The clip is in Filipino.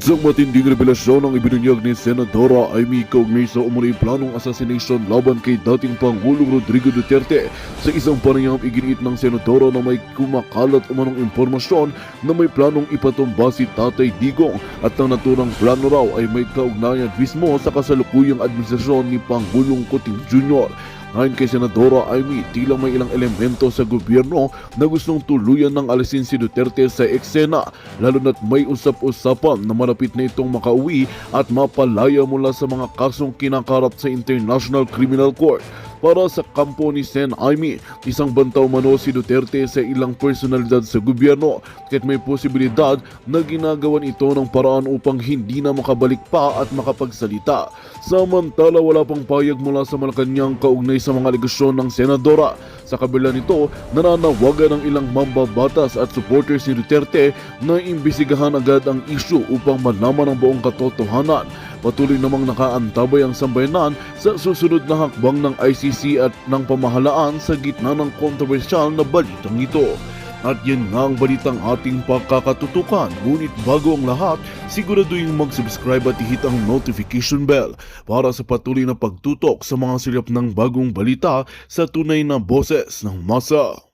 Isang matinding revelasyon ang ibinunyag ni Senadora Imee kaugnay sa umunoy planong assassination laban kay dating Pangulong Rodrigo Duterte. Sa isang panayam iginiit ng Senadora na may kumakalat umanong impormasyon na may planong ipatumba si Tatay Digong at ang naturang plano raw ay may kaugnayan mismo sa kasalukuyang administrasyon ni Pangulong Kuting Jr. Ayon kay Senadora Imee, tila may ilang elemento sa gobyerno na gustong tuluyan ng alisin si Duterte sa eksena, lalo na't may usap-usapan na malapit na itong makauwi at mapalaya mula sa mga kasong kinakarap sa International Criminal Court. Para sa kampo ni Sen.Imee, isang bantaw mano si Duterte sa ilang personalidad sa gobyerno kahit may posibilidad na ginagawan ito ng paraan upang hindi na makabalik pa at makapagsalita. Samantala wala pang payag mula sa Malacanang kaugnay sa mga alegasyon ng Senadora. Sa kabila nito, nananawagan ng ilang mambabatas at supporters ni Duterte na imbisigahan agad ang isyu upang malaman ang buong katotohanan. Patuloy namang nakaantabay ang sambayanan sa susunod na hakbang ng ICC at ng pamahalaan sa gitna ng kontrobersyal na balitang ito. At yan nga ang balitang ating pagkakatutukan. Ngunit bago ang lahat, siguraduhin mag-subscribe at i-hit ang notification bell para sa patuloy na pagtutok sa mga silap ng bagong balita sa tunay na boses ng MASA.